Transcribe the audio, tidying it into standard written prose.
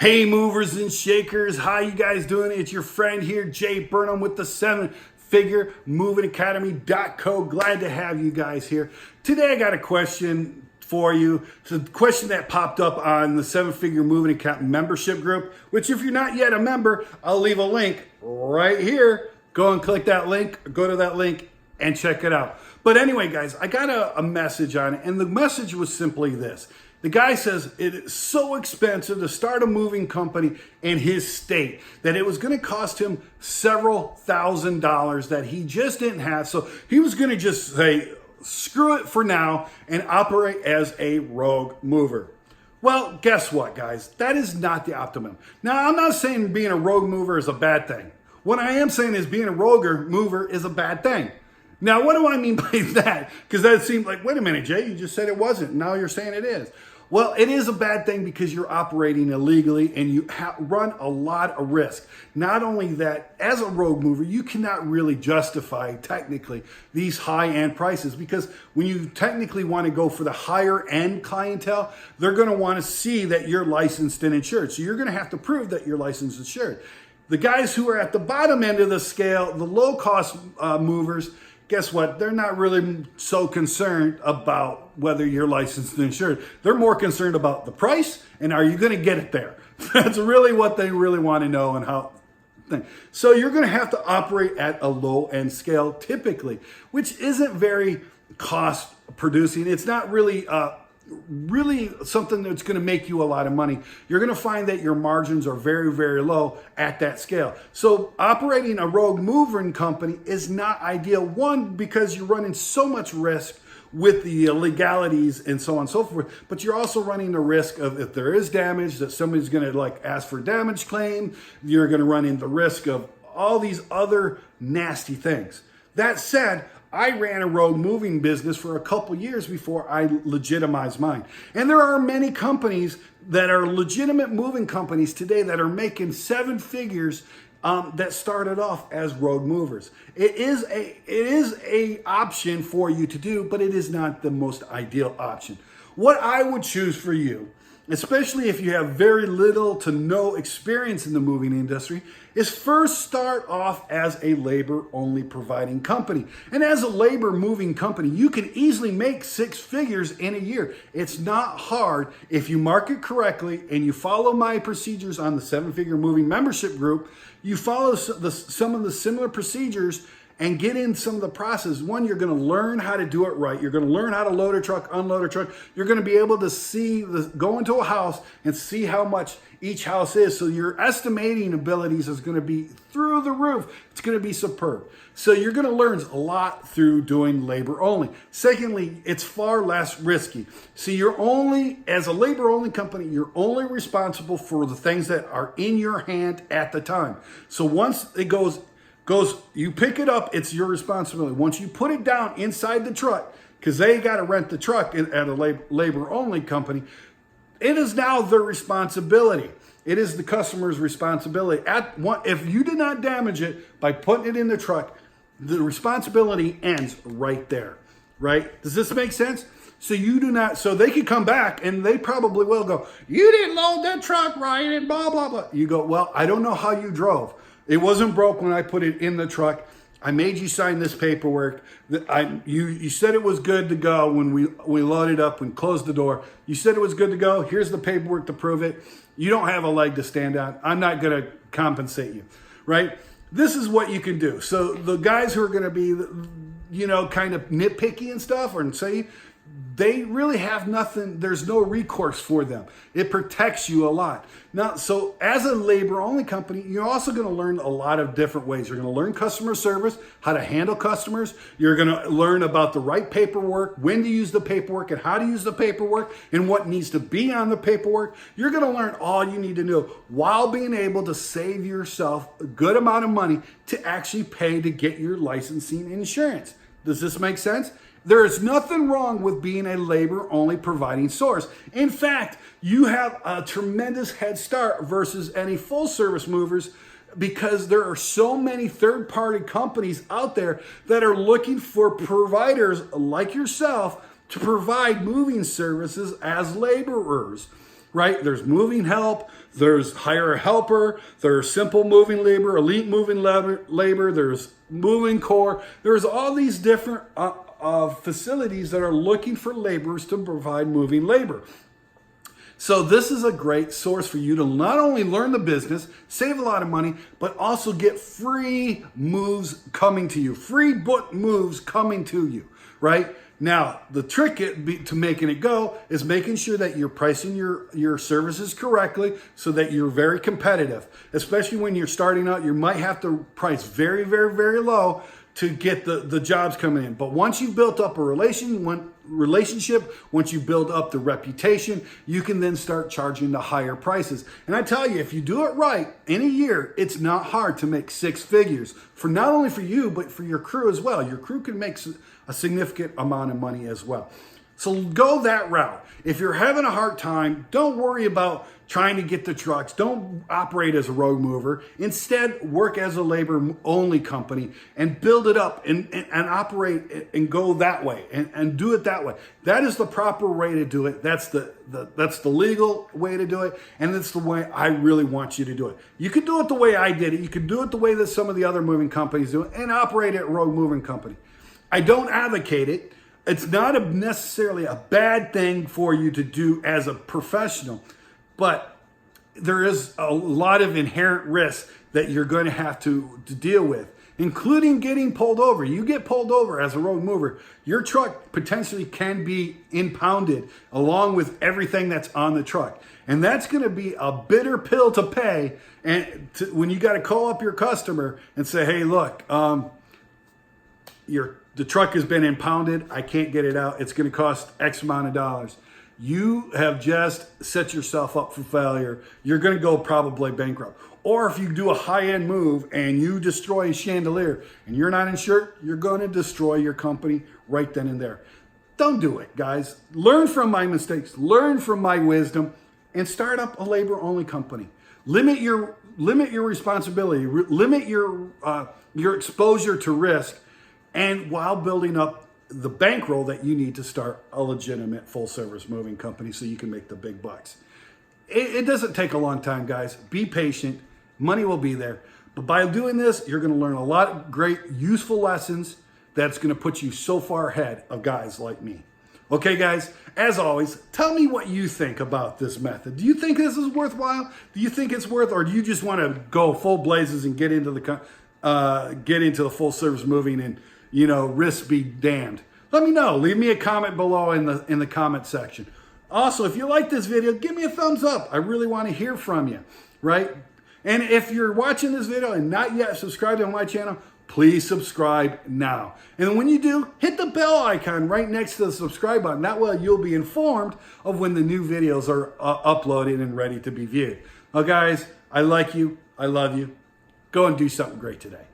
Hey movers and shakers, how you guys doing? It's your friend here, Jae Burnham with the 7-Figure Moving Academy.co. Glad to have you guys here. Today I got a question for you. It's a question that popped up on the 7-Figure Moving Academy membership group, which if you're not yet a member, I'll leave a link right here. Go and click that link, go to that link and check it out. But anyway, guys, I got a message on it, and the message was simply this. The guy says it is so expensive to start a moving company in his state that it was going to cost him several $1,000s that he just didn't have. So he was going to just say, screw it for now and operate as a rogue mover. Well, guess what, guys? That is not the optimum. Now, I'm not saying being a rogue mover is a bad thing. What I am saying is being a rogue mover is a bad thing. Now, what do I mean by that? Because that seemed like, wait a minute, Jay, you just said it wasn't. Now you're saying it is. Well, it is a bad thing because you're operating illegally and you run a lot of risk. Not only that, as a rogue mover, you cannot really justify technically these high-end prices because when you technically want to go for the higher-end clientele, they're going to want to see that you're licensed and insured. So you're going to have to prove that you're licensed and insured. The guys who are at the bottom end of the scale, the low-cost movers, guess what? They're not really so concerned about whether you're licensed and insured. They're more concerned about the price and are you going to get it there? That's really what they really want to know and how. So you're going to have to operate at a low end scale typically, which isn't very cost producing. It's not really something that's going to make you a lot of money. You're going to find that your margins are very, very low at that scale. So operating a rogue moving company is not ideal. One, because you're running so much risk with the illegalities and so on and so forth, but you're also running the risk of if there is damage that somebody's going to ask for damage claim. You're going to run into the risk of all these other nasty things. That said, I ran a rogue moving business for a couple years before I legitimized mine. And there are many companies that are legitimate moving companies today that are making 7 figures that started off as rogue movers. It is a option for you to do, but it is not the most ideal option. What I would choose for you, especially if you have very little to no experience in the moving industry, is first start off as a labor-only providing company. And as a labor moving company, you can easily make 6 figures in a year. It's not hard if you market correctly and you follow my procedures on the 7-Figure Moving membership group. You follow some of the similar procedures and get in some of the process. One, you're going to learn how to do it right. You're going to learn how to load a truck, unload a truck. You're going to be able to go into a house and see how much each house is. So your estimating abilities is going to be through the roof. It's going to be superb. So you're going to learn a lot through doing labor only. Secondly, it's far less risky. See, as a labor only company, you're only responsible for the things that are in your hand at the time. So once it goes, you pick it up, it's your responsibility. Once you put it down inside the truck, because they got to rent the truck at a labor-only company, it is now their responsibility. It is the customer's responsibility. If you did not damage it by putting it in the truck, the responsibility ends right there, right? Does this make sense? So they could come back and they probably will go, you didn't load that truck right and blah, blah, blah. You go, well, I don't know how you drove. It wasn't broke when I put it in the truck. I made you sign this paperwork. You said it was good to go when we loaded up and closed the door. You said it was good to go. Here's the paperwork to prove it. You don't have a leg to stand on. I'm not going to compensate you, right? This is what you can do. So the guys who are going to be, kind of nitpicky and stuff or say, they really have nothing. There's no recourse for them. It protects you a lot. Now, so as a labor-only company, you're also going to learn a lot of different ways. You're going to learn customer service, how to handle customers. You're going to learn about the right paperwork, when to use the paperwork, and how to use the paperwork, and what needs to be on the paperwork. You're going to learn all you need to know while being able to save yourself a good amount of money to actually pay to get your licensing and insurance. Does this make sense? There is nothing wrong with being a labor-only providing source. In fact, you have a tremendous head start versus any full-service movers because there are so many third-party companies out there that are looking for providers like yourself to provide moving services as laborers. right? There's moving help, there's hire a helper, there's simple moving labor, elite moving labor, there's moving core. There's all these different facilities that are looking for laborers to provide moving labor. So this is a great source for you to not only learn the business, save a lot of money, but also get free moves coming to you, free book moves coming to you, right? Now, the trick to making it go is making sure that you're pricing your services correctly so that you're very competitive. Especially when you're starting out, you might have to price very, very, very low to get the jobs coming in. But once you've built up a relationship, once you build up the reputation, you can then start charging the higher prices. And I tell you, if you do it right, in a year, it's not hard to make six figures for not only for you, but for your crew as well. Your crew can make a significant amount of money as well. So go that route. If you're having a hard time, don't worry about trying to get the trucks. Don't operate as a road mover. Instead, work as a labor-only company and build it up and operate and go that way and do it that way. That is the proper way to do it. That's the legal way to do it, and that's the way I really want you to do it. You can do it the way I did it. You can do it the way that some of the other moving companies do it and operate at a road moving company. I don't advocate it. It's not necessarily a bad thing for you to do as a professional, but there is a lot of inherent risk that you're going to have to deal with, including getting pulled over. You get pulled over as a road mover, your truck potentially can be impounded along with everything that's on the truck. And that's going to be a bitter pill to pay when you got to call up your customer and say, hey, look, the truck has been impounded. I can't get it out. It's going to cost X amount of dollars. You have just set yourself up for failure. You're going to go probably bankrupt. Or if you do a high-end move and you destroy a chandelier and you're not insured, you're going to destroy your company right then and there. Don't do it, guys. Learn from my mistakes. Learn from my wisdom and start up a labor-only company. Limit your responsibility. Limit your exposure to risk. And while building up the bankroll that you need to start a legitimate full-service moving company so you can make the big bucks. It doesn't take a long time, guys. Be patient. Money will be there. But by doing this, you're going to learn a lot of great, useful lessons that's going to put you so far ahead of guys like me. Okay, guys, as always, tell me what you think about this method. Do you think this is worthwhile? Do you think it's worth, or do you just want to go full blazes and get into the full-service moving and risk be damned? Let me know. Leave me a comment below in the comment section. Also, if you like this video, give me a thumbs up. I really want to hear from you, right? And if you're watching this video and not yet subscribed to my channel, please subscribe now. And when you do, hit the bell icon right next to the subscribe button. That way you'll be informed of when the new videos are uploaded and ready to be viewed. Well, guys, I like you. I love you. Go and do something great today.